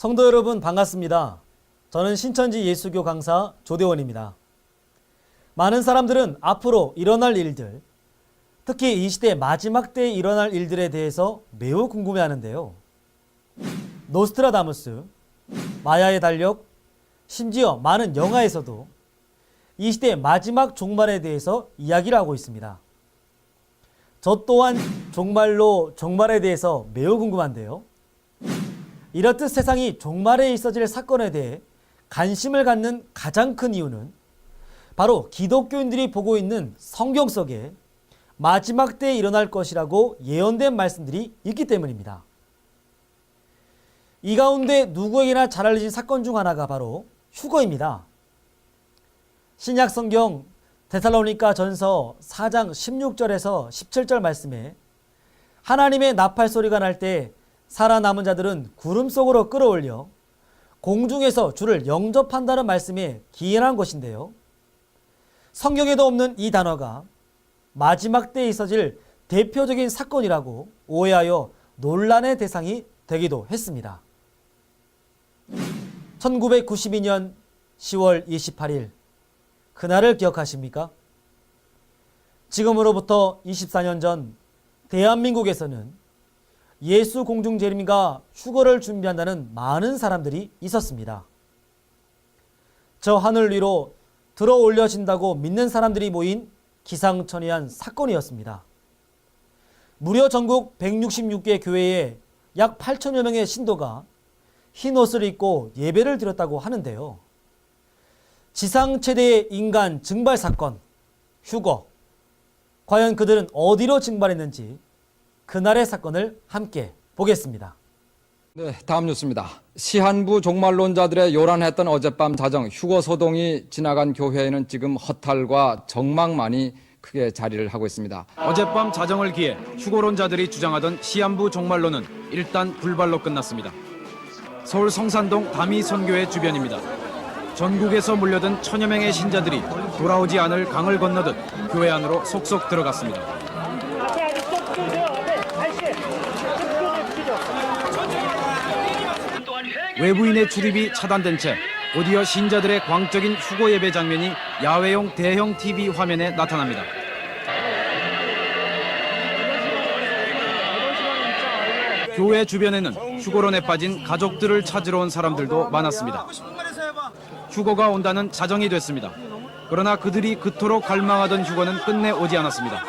성도 여러분 반갑습니다. 저는 신천지 예수교 강사 조대원입니다. 많은 사람들은 앞으로 일어날 일들, 특히 이 시대 마지막 때에 일어날 일들에 대해서 매우 궁금해하는데요. 노스트라다무스, 마야의 달력, 심지어 많은 영화에서도 이 시대의 마지막 종말에 대해서 이야기를 하고 있습니다. 저 또한 종말에 대해서 매우 궁금한데요. 이렇듯 세상이 종말에 있어질 사건에 대해 관심을 갖는 가장 큰 이유는 바로 기독교인들이 보고 있는 성경 속에 마지막 때에 일어날 것이라고 예언된 말씀들이 있기 때문입니다. 이 가운데 누구에게나 잘 알려진 사건 중 하나가 바로 휴거입니다. 신약 성경 데살로니가 전서 4장 16절에서 17절 말씀에 하나님의 나팔 소리가 날 때 살아남은 자들은 구름 속으로 끌어올려 공중에서 주를 영접한다는 말씀에 기인한 것인데요. 성경에도 없는 이 단어가 마지막 때에 있어질 대표적인 사건이라고 오해하여 논란의 대상이 되기도 했습니다. 1992년 10월 28일 그날을 기억하십니까? 지금으로부터 24년 전 대한민국에서는 예수 공중 재림과 휴거를 준비한다는 많은 사람들이 있었습니다. 저 하늘 위로 들어 올려진다고 믿는 사람들이 모인 기상천외한 사건이었습니다. 무려 전국 166개 교회에 약 8천여 명의 신도가 흰 옷을 입고 예배를 드렸다고 하는데요. 지상 최대의 인간 증발 사건, 휴거. 과연 그들은 어디로 증발했는지 그날의 사건을 함께 보겠습니다. 네, 다음 뉴스입니다. 시한부 종말론자들의 요란했던 어젯밤 자정 휴거 소동이 지나간 교회에는 지금 허탈과 적망만이 크게 자리를 하고 있습니다. 어젯밤 자정을 기해 휴거론자들이 주장하던 시한부 종말론은 일단 불발로 끝났습니다. 서울 성산동 다미선교회 주변입니다. 전국에서 몰려든 천여 명의 신자들이 돌아오지 않을 강을 건너듯 교회 안으로 속속 들어갔습니다. 외부인의 출입이 차단된 채 곧이어 신자들의 광적인 휴거 예배 장면이 야외용 대형 TV 화면에 나타납니다. 교회 주변에는 휴거론에 빠진 가족들을 찾으러 온 사람들도 많았습니다. 휴거가 온다는 자정이 됐습니다. 그러나 그들이 그토록 갈망하던 휴거는 끝내 오지 않았습니다.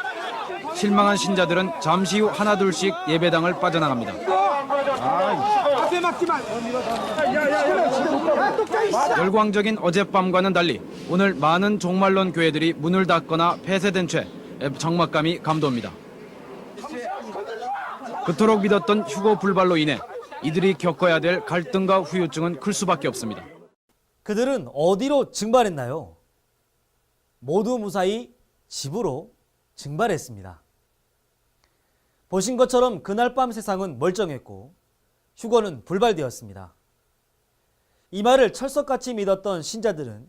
실망한 신자들은 잠시 후 하나둘씩 예배당을 빠져나갑니다. 열광적인 어젯밤과는 달리 오늘 많은 종말론 교회들이 문을 닫거나 폐쇄된 채 적막감이 감돕니다. 그토록 믿었던 휴거 불발로 인해 이들이 겪어야 될 갈등과 후유증은 클 수밖에 없습니다. 그들은 어디로 증발했나요? 모두 무사히 집으로 증발했습니다. 보신 것처럼 그날 밤 세상은 멀쩡했고 휴거는 불발되었습니다. 이 말을 철석같이 믿었던 신자들은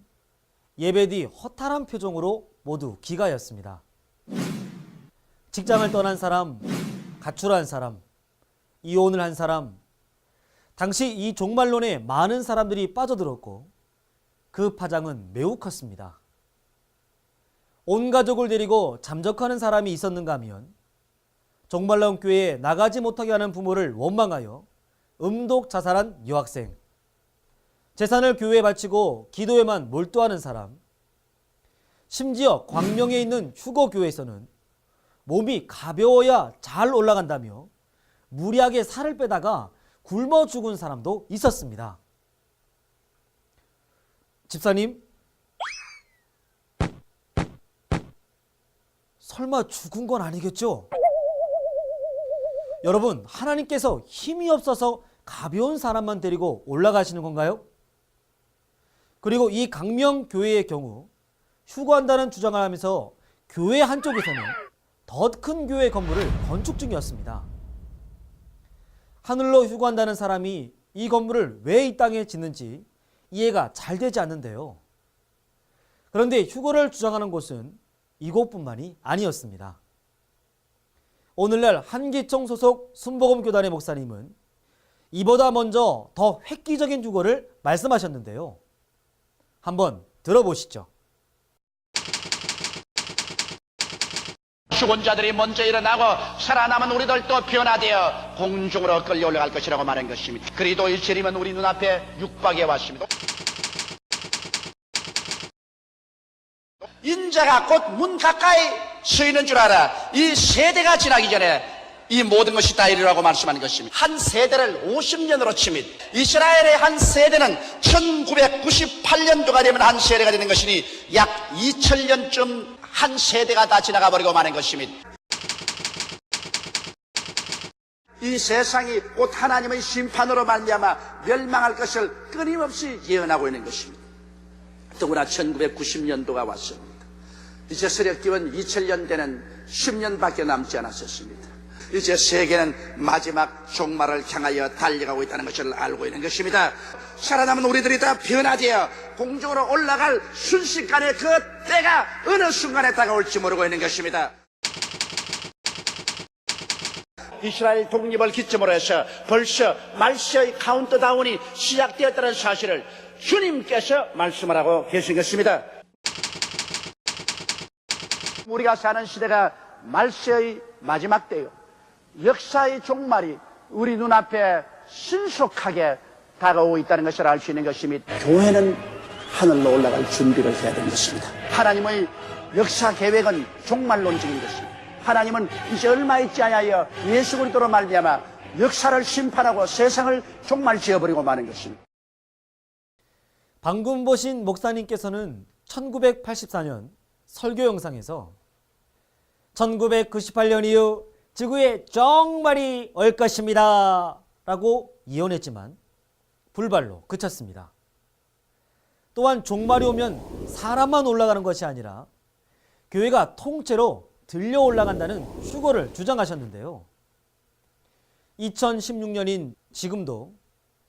예배 뒤 허탈한 표정으로 모두 기가였습니다. 직장을 떠난 사람, 가출한 사람, 이혼을 한 사람, 당시 이 종말론에 많은 사람들이 빠져들었고 그 파장은 매우 컸습니다. 온 가족을 데리고 잠적하는 사람이 있었는가 하면 종말론 교회에 나가지 못하게 하는 부모를 원망하여 음독 자살한 유학생, 재산을 교회에 바치고 기도에만 몰두하는 사람, 심지어 광명에 있는 휴거교회에서는 몸이 가벼워야 잘 올라간다며 무리하게 살을 빼다가 굶어 죽은 사람도 있었습니다. 집사님, 설마 죽은 건 아니겠죠? 여러분, 하나님께서 힘이 없어서 가벼운 사람만 데리고 올라가시는 건가요? 그리고 이 강명교회의 경우 휴거한다는 주장을 하면서 교회 한쪽에서는 더 큰 교회 건물을 건축 중이었습니다. 하늘로 휴거한다는 사람이 이 건물을 왜 이 땅에 짓는지 이해가 잘 되지 않는데요. 그런데 휴거를 주장하는 곳은 이곳뿐만이 아니었습니다. 오늘날 한기총 소속 순복음교단의 목사님은 이보다 먼저 더 획기적인 휴거를 말씀하셨는데요. 한번 들어보시죠. 죽은 자들이 먼저 일어나고 살아남은 우리들도 변화되어 공중으로 끌려 올라갈 것이라고 말한 것입니다. 그리도 일체림은 우리 눈앞에 육박해 왔습니다. 인자가 곧 문 가까이 서 있는 줄 알아. 이 세대가 지나기 전에 이 모든 것이 다 이르라고 말씀하는 것입니다. 한 세대를 50년으로 칩니다. 이스라엘의 한 세대는 1998년도가 되면 한 세대가 되는 것이니 약 2000년쯤 한 세대가 다 지나가 버리고 마는 것입니다. 이 세상이 곧 하나님의 심판으로 말미암아 멸망할 것을 끊임없이 예언하고 있는 것입니다. 더구나 1990년도가 왔습니다. 이제 서력기원 2000년대는 10년밖에 남지 않았었습니다. 이제 세계는 마지막 종말을 향하여 달려가고 있다는 것을 알고 있는 것입니다. 살아남은 우리들이 다 변화되어 공중으로 올라갈 순식간에 그 때가 어느 순간에 다가올지 모르고 있는 것입니다. 이스라엘 독립을 기점으로 해서 벌써 말세의 카운트다운이 시작되었다는 사실을 주님께서 말씀을 하고 계신 것입니다. 우리가 사는 시대가 말세의 마지막 때요, 역사의 종말이 우리 눈앞에 신속하게 다가오고 있다는 것을 알 수 있는 것입니다. 교회는 하늘로 올라갈 준비를 해야 되는 것입니다. 하나님의 역사 계획은 종말론적인 것입니다. 하나님은 이제 얼마 있지 아니하여 예수 그리스도로 말미암아 역사를 심판하고 세상을 종말 지어버리고 마는 것입니다. 방금 보신 목사님께서는 1984년 설교 영상에서 1998년 이후 지구에 종말이 올 것입니다 라고 예언했지만 불발로 그쳤습니다. 또한 종말이 오면 사람만 올라가는 것이 아니라 교회가 통째로 들려 올라간다는 휴거를 주장하셨는데요. 2016년인 지금도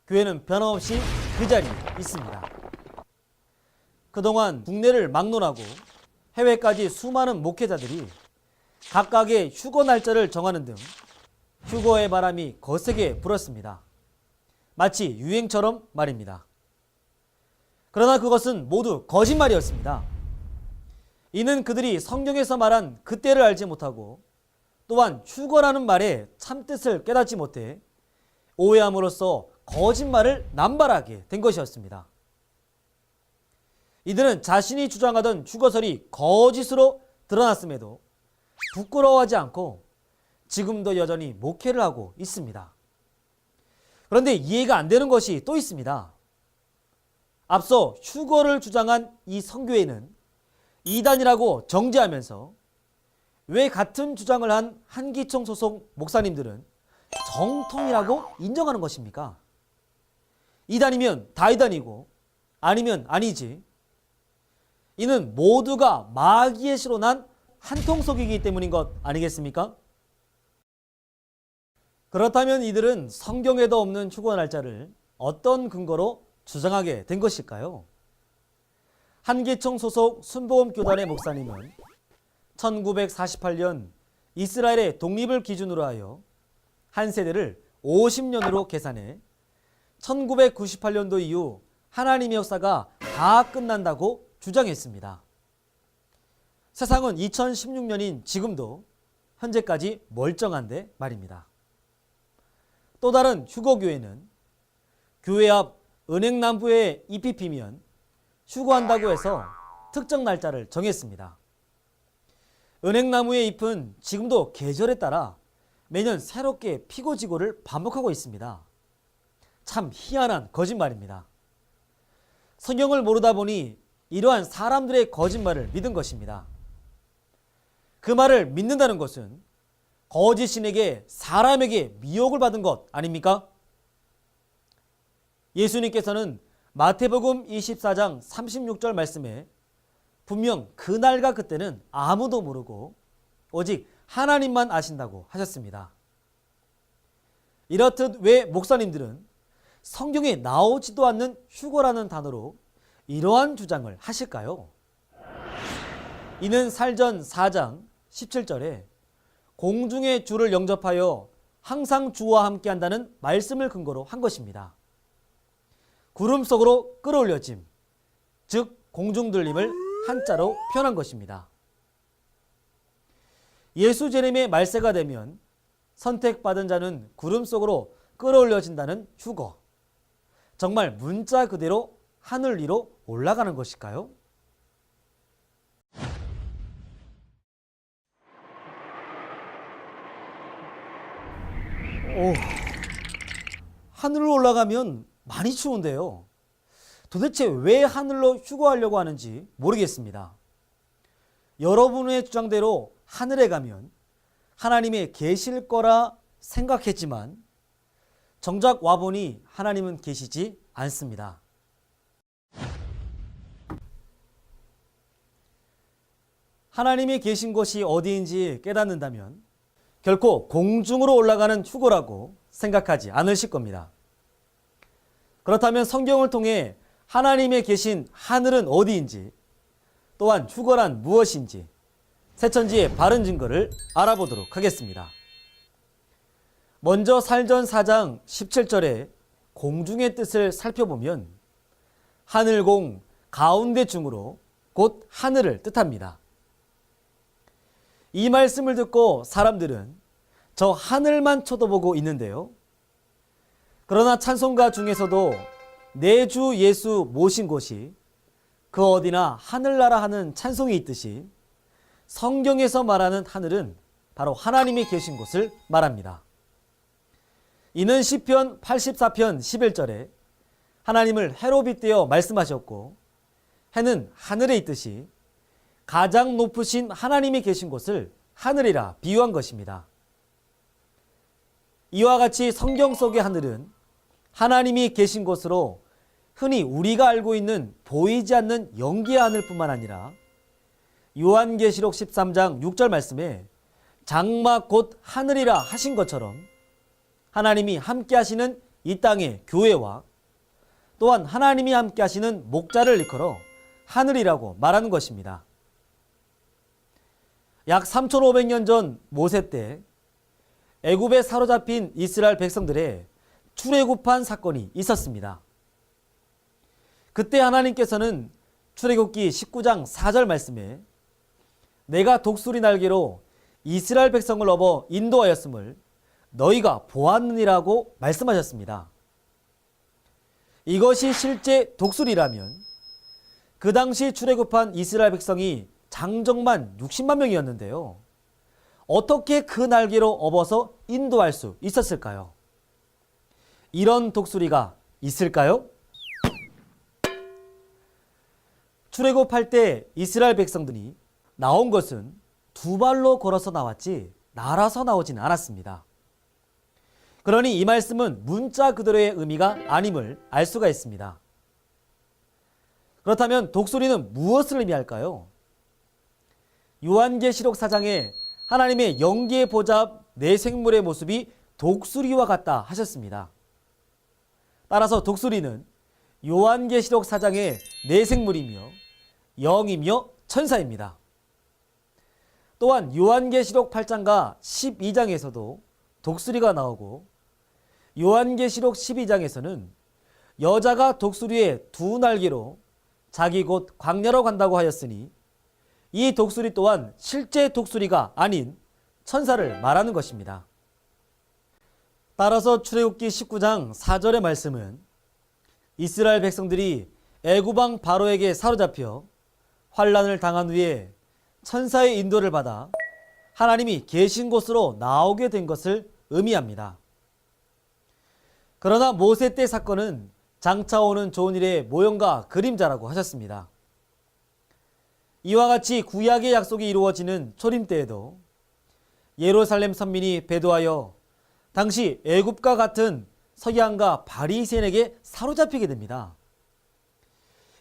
교회는 변함없이 그 자리에 있습니다. 그동안 국내를 막론하고 해외까지 수많은 목회자들이 각각의 휴거 날짜를 정하는 등 휴거의 바람이 거세게 불었습니다. 마치 유행처럼 말입니다. 그러나 그것은 모두 거짓말이었습니다. 이는 그들이 성경에서 말한 그때를 알지 못하고 또한 휴거라는 말의 참뜻을 깨닫지 못해 오해함으로써 거짓말을 남발하게 된 것이었습니다. 이들은 자신이 주장하던 휴거설이 거짓으로 드러났음에도 부끄러워하지 않고 지금도 여전히 목회를 하고 있습니다. 그런데 이해가 안 되는 것이 또 있습니다. 앞서 휴거를 주장한 이 선교회는 이단이라고 정죄하면서 왜 같은 주장을 한 한기총 소속 목사님들은 정통이라고 인정하는 것입니까? 이단이면 다 이단이고 아니면 아니지. 이는 모두가 마귀의 씨로 난 한통속이기 때문인 것 아니겠습니까? 그렇다면 이들은 성경에도 없는 휴거 날짜를 어떤 근거로 주장하게 된 것일까요? 한기총 소속 순복음교단의 목사님은 1948년 이스라엘의 독립을 기준으로 하여 한 세대를 50년으로 계산해 1998년도 이후 하나님의 역사가 다 끝난다고 주장했습니다. 세상은 2016년인 지금도 현재까지 멀쩡한데 말입니다. 또 다른 휴거교회는 교회 앞 은행나무에 잎이 피면 휴거한다고 해서 특정 날짜를 정했습니다. 은행나무의 잎은 지금도 계절에 따라 매년 새롭게 피고 지고를 반복하고 있습니다. 참 희한한 거짓말입니다. 성경을 모르다 보니 이러한 사람들의 거짓말을 믿은 것입니다. 그 말을 믿는다는 것은 거짓신에게 사람에게 미혹을 받은 것 아닙니까? 예수님께서는 마태복음 24장 36절 말씀에 분명 그날과 그때는 아무도 모르고 오직 하나님만 아신다고 하셨습니다. 이렇듯 왜 목사님들은 성경에 나오지도 않는 휴거라는 단어로 이러한 주장을 하실까요? 이는 살전 4장 17절에 공중의 주를 영접하여 항상 주와 함께 한다는 말씀을 근거로 한 것입니다. 구름 속으로 끌어올려짐, 즉 공중들림을 한자로 표현한 것입니다. 예수 재림의 말세가 되면 선택받은 자는 구름 속으로 끌어올려진다는 휴거. 정말 문자 그대로 하늘 위로 올라가는 것일까요? 하늘로 올라가면 많이 추운데요. 도대체 왜 하늘로 휴거하려고 하는지 모르겠습니다. 여러분의 주장대로 하늘에 가면 하나님이 계실 거라 생각했지만 정작 와보니 하나님은 계시지 않습니다. 하나님이 계신 곳이 어디인지 깨닫는다면 결코 공중으로 올라가는 휴거라고 생각하지 않으실 겁니다. 그렇다면 성경을 통해 하나님의 계신 하늘은 어디인지, 또한 휴거란 무엇인지 새천지의 바른 증거를 알아보도록 하겠습니다. 먼저 살전 4장 17절에 공중의 뜻을 살펴보면 하늘공 가운데 중으로 곧 하늘을 뜻합니다. 이 말씀을 듣고 사람들은 저 하늘만 쳐다보고 있는데요. 그러나 찬송가 중에서도 내 주 예수 모신 곳이 그 어디나 하늘나라 하는 찬송이 있듯이 성경에서 말하는 하늘은 바로 하나님이 계신 곳을 말합니다. 이는 시편 84편 11절에 하나님을 해로 빗대어 말씀하셨고 해는 하늘에 있듯이 가장 높으신 하나님이 계신 곳을 하늘이라 비유한 것입니다. 이와 같이 성경 속의 하늘은 하나님이 계신 곳으로 흔히 우리가 알고 있는 보이지 않는 영계의 하늘뿐만 아니라 요한계시록 13장 6절 말씀에 장막 곧 하늘이라 하신 것처럼 하나님이 함께 하시는 이 땅의 교회와 또한 하나님이 함께 하시는 목자를 일컬어 하늘이라고 말하는 것입니다. 약 3,500년 전 모세 때 애굽에 사로잡힌 이스라엘 백성들의 출애굽한 사건이 있었습니다. 그때 하나님께서는 출애굽기 19장 4절 말씀에 내가 독수리 날개로 이스라엘 백성을 업어 인도하였음을 너희가 보았느니라고 말씀하셨습니다. 이것이 실제 독수리라면 그 당시 출애굽한 이스라엘 백성이 장정만 60만 명이었는데요. 어떻게 그 날개로 업어서 인도할 수 있었을까요? 이런 독수리가 있을까요? 출애굽할 때 이스라엘 백성들이 나온 것은 두 발로 걸어서 나왔지 날아서 나오진 않았습니다. 그러니 이 말씀은 문자 그대로의 의미가 아님을 알 수가 있습니다. 그렇다면 독수리는 무엇을 의미할까요? 요한계시록 4장에 하나님의 영계의 보좌 네 생물의 모습이 독수리와 같다 하셨습니다. 따라서 독수리는 요한계시록 4장의 네 생물이며 영이며 천사입니다. 또한 요한계시록 8장과 12장에서도 독수리가 나오고 요한계시록 12장에서는 여자가 독수리의 두 날개로 자기 곧 광야로 간다고 하였으니 이 독수리 또한 실제 독수리가 아닌 천사를 말하는 것입니다. 따라서 출애굽기 19장 4절의 말씀은 이스라엘 백성들이 애굽 왕 바로에게 사로잡혀 환난을 당한 후에 천사의 인도를 받아 하나님이 계신 곳으로 나오게 된 것을 의미합니다. 그러나 모세 때 사건은 장차 오는 좋은 일의 모형과 그림자라고 하셨습니다. 이와 같이 구약의 약속이 이루어지는 초림 때에도 예루살렘 선민이 배도하여 당시 애굽과 같은 서기관과 바리새인에게 사로잡히게 됩니다.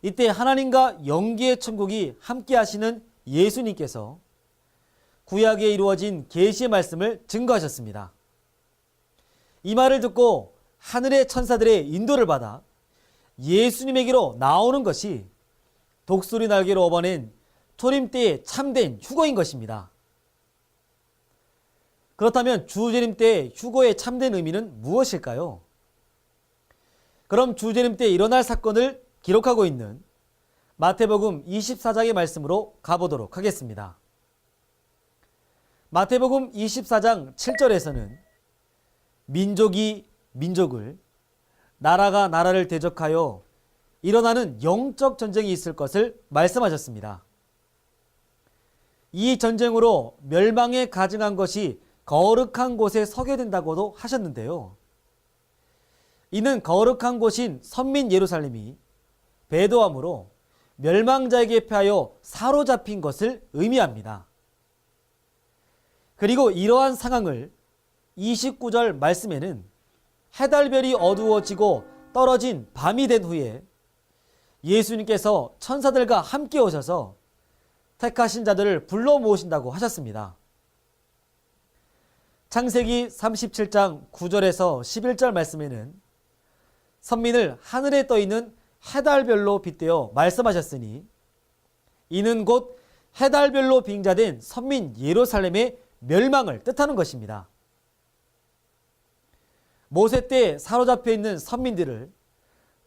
이때 하나님과 영계의 천국이 함께 하시는 예수님께서 구약에 이루어진 계시의 말씀을 증거하셨습니다. 이 말을 듣고 하늘의 천사들의 인도를 받아 예수님에게로 나오는 것이 독수리 날개로 업어낸 초림 때의 참된 휴거인 것입니다. 그렇다면 주재림 때 휴거의 참된 의미는 무엇일까요? 그럼 주재림 때 일어날 사건을 기록하고 있는 마태복음 24장의 말씀으로 가보도록 하겠습니다. 마태복음 24장 7절에서는 민족이 민족을, 나라가 나라를 대적하여 일어나는 영적 전쟁이 있을 것을 말씀하셨습니다. 이 전쟁으로 멸망에 가증한 것이 거룩한 곳에 서게 된다고도 하셨는데요. 이는 거룩한 곳인 선민 예루살렘이 배도함으로 멸망자에게 패하여 사로잡힌 것을 의미합니다. 그리고 이러한 상황을 29절 말씀에는 해달별이 어두워지고 떨어진 밤이 된 후에 예수님께서 천사들과 함께 오셔서 택하신 자들을 불러 모으신다고 하셨습니다. 창세기 37장 9절에서 11절 말씀에는 선민을 하늘에 떠있는 해달별로 빗대어 말씀하셨으니 이는 곧 해달별로 빙자된 선민 예루살렘의 멸망을 뜻하는 것입니다. 모세 때 사로잡혀 있는 선민들을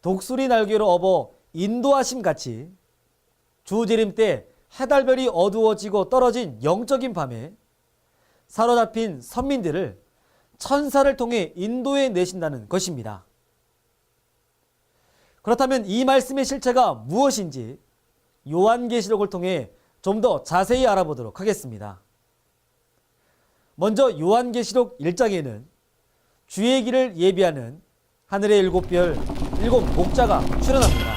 독수리 날개로 업어 인도하심 같이 주재림 때 해달별이 어두워지고 떨어진 영적인 밤에 사로잡힌 선민들을 천사를 통해 인도해 내신다는 것입니다. 그렇다면 이 말씀의 실체가 무엇인지 요한계시록을 통해 좀 더 자세히 알아보도록 하겠습니다. 먼저 요한계시록 1장에는 주의 길을 예비하는 하늘의 7별 7 목자가 출현합니다.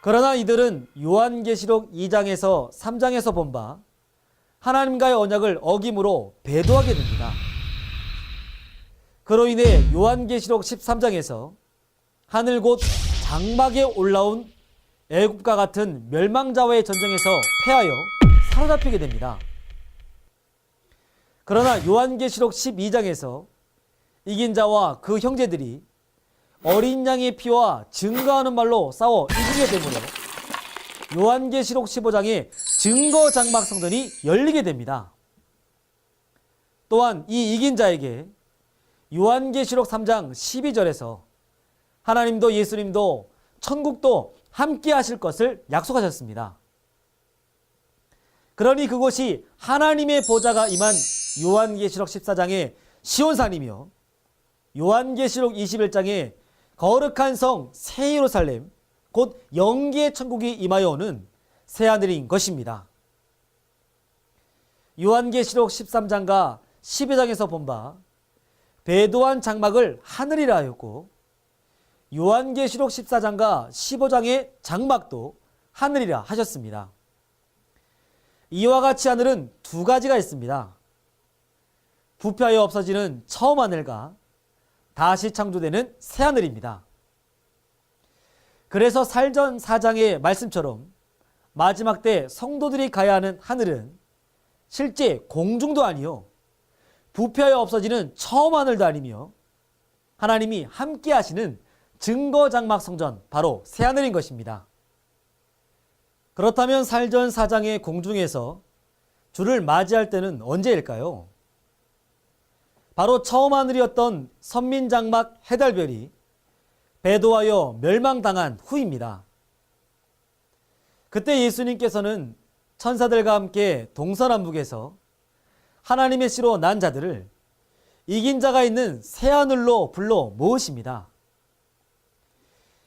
그러나 이들은 요한계시록 2장에서 3장에서 본 바 하나님과의 언약을 어김으로 배도하게 됩니다. 그로 인해 요한계시록 13장에서 하늘 곧 장막에 올라온 애굽과 같은 멸망자와의 전쟁에서 패하여 사로잡히게 됩니다. 그러나 요한계시록 12장에서 이긴 자와 그 형제들이 어린 양의 피와 증거하는 말로 싸워 이기게 되므로 요한계시록 15장에 증거 장막 성전이 열리게 됩니다. 또한 이 이긴 자에게 요한계시록 3장 12절에서 하나님도 예수님도 천국도 함께 하실 것을 약속하셨습니다. 그러니 그곳이 하나님의 보좌가 임한 요한계시록 14장의 시온산이며 요한계시록 21장의 거룩한 성 새 예루살렘 곧 영계의 천국이 임하여 오는 새하늘인 것입니다. 요한계시록 13장과 12장에서 본 바 배도한 장막을 하늘이라 하였고 요한계시록 14장과 15장의 장막도 하늘이라 하셨습니다. 이와 같이 하늘은 두 가지가 있습니다. 부패하여 없어지는 처음 하늘과 다시 창조되는 새 하늘입니다. 그래서 살전 4장의 말씀처럼 마지막 때 성도들이 가야 하는 하늘은 실제 공중도 아니요 부패하여 없어지는 처음 하늘도 아니며 하나님이 함께 하시는 증거장막 성전 바로 새 하늘인 것입니다. 그렇다면 살전 4장의 공중에서 주를 맞이할 때는 언제일까요? 바로 처음 하늘이었던 선민장막 해달별이 배도하여 멸망당한 후입니다. 그때 예수님께서는 천사들과 함께 동서남북에서 하나님의 씨로 난 자들을 이긴 자가 있는 새하늘로 불러 모으십니다.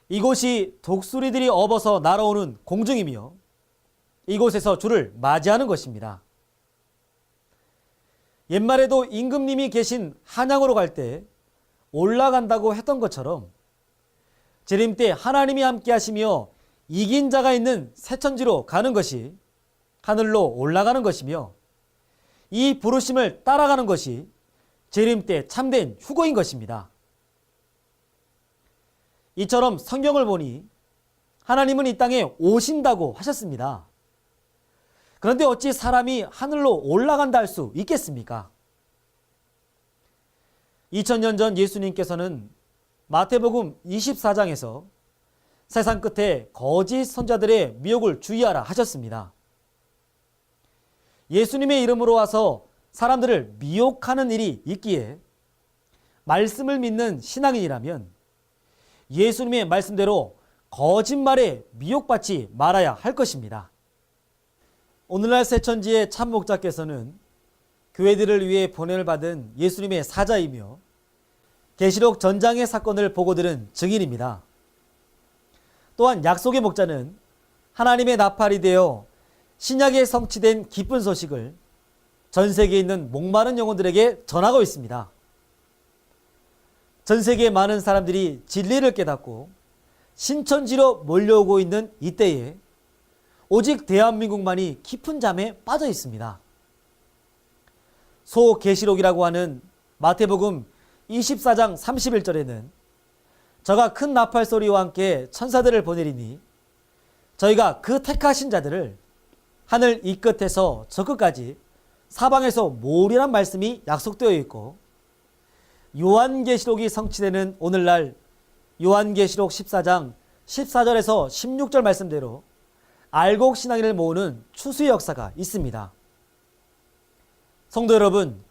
이곳이 독수리들이 업어서 날아오는 공중이며 이곳에서 주를 맞이하는 것입니다. 옛말에도 임금님이 계신 한양으로 갈 때 올라간다고 했던 것처럼 재림 때 하나님이 함께 하시며 이긴 자가 있는 새천지로 가는 것이 하늘로 올라가는 것이며 이 부르심을 따라가는 것이 재림 때 참된 휴거인 것입니다. 이처럼 성경을 보니 하나님은 이 땅에 오신다고 하셨습니다. 그런데 어찌 사람이 하늘로 올라간다 할 수 있겠습니까? 2000년 전 예수님께서는 마태복음 24장에서 세상 끝에 거짓 선자들의 미혹을 주의하라 하셨습니다. 예수님의 이름으로 와서 사람들을 미혹하는 일이 있기에 말씀을 믿는 신앙인이라면 예수님의 말씀대로 거짓말에 미혹받지 말아야 할 것입니다. 오늘날 새천지의 참목자께서는 교회들을 위해 보냄을 받은 예수님의 사자이며 계시록 전장의 사건을 보고 들은 증인입니다. 또한 약속의 목자는 하나님의 나팔이 되어 신약에 성취된 기쁜 소식을 전 세계에 있는 목마른 영혼들에게 전하고 있습니다. 전 세계의 많은 사람들이 진리를 깨닫고 신천지로 몰려오고 있는 이때에 오직 대한민국만이 깊은 잠에 빠져 있습니다. 소계시록이라고 하는 마태복음 24장 31절에는 저가 큰 나팔 소리와 함께 천사들을 보내리니 저희가 그 택하신 자들을 하늘 이 끝에서 저 끝까지 사방에서 모으리란 말씀이 약속되어 있고, 요한계시록이 성취되는 오늘날 요한계시록 14장 14절에서 16절 말씀대로 알곡 신앙인을 모으는 추수의 역사가 있습니다. 성도 여러분,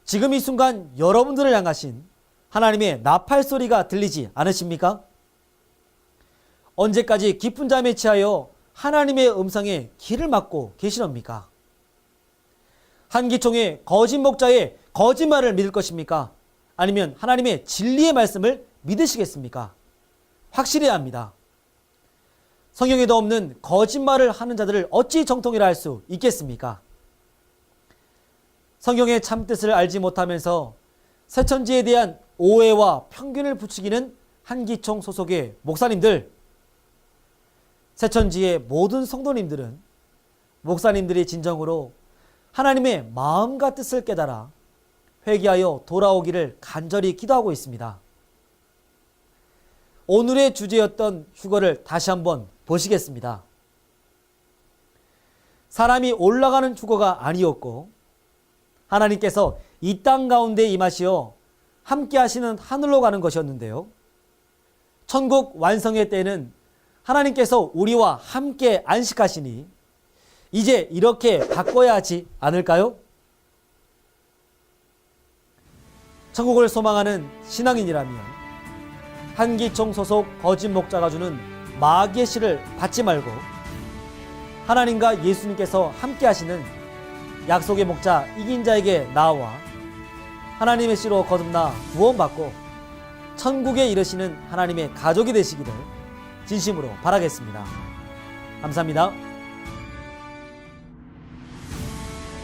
지금 이 순간 여러분들을 향하신 하나님의 나팔 소리가 들리지 않으십니까? 언제까지 깊은 잠에 취하여 하나님의 음성에 귀를 막고 계시렵니까? 한기총의 거짓 목자의 거짓말을 믿을 것입니까? 아니면 하나님의 진리의 말씀을 믿으시겠습니까? 확실해야 합니다. 성경에도 없는 거짓말을 하는 자들을 어찌 정통이라 할 수 있겠습니까? 성경의 참뜻을 알지 못하면서 새천지에 대한 오해와 편견을 부추기는 한기총 소속의 목사님들, 새천지의 모든 성도님들은 목사님들이 진정으로 하나님의 마음과 뜻을 깨달아 회개하여 돌아오기를 간절히 기도하고 있습니다. 오늘의 주제였던 휴거를 다시 한번 보시겠습니다. 사람이 올라가는 휴거가 아니었고 하나님께서 이 땅 가운데 임하시어 함께 하시는 하늘로 가는 것이었는데요. 천국 완성의 때는 하나님께서 우리와 함께 안식하시니 이제 이렇게 바꿔야 하지 않을까요? 천국을 소망하는 신앙인이라면 한기총 소속 거짓 목자가 주는 마귀의 씨를 받지 말고 하나님과 예수님께서 함께 하시는 약속의 목자 이긴 자에게 나아와 하나님의 씨로 거듭나 구원받고 천국에 이르시는 하나님의 가족이 되시기를 진심으로 바라겠습니다. 감사합니다.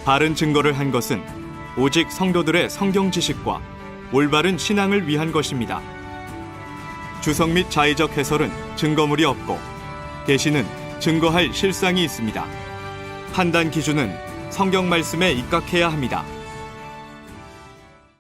바른 증거를 한 것은 오직 성도들의 성경 지식과 올바른 신앙을 위한 것입니다. 주석 및 자의적 해설은 증거물이 없고 계시는 증거할 실상이 있습니다. 판단 기준은 성경 말씀에 입각해야 합니다.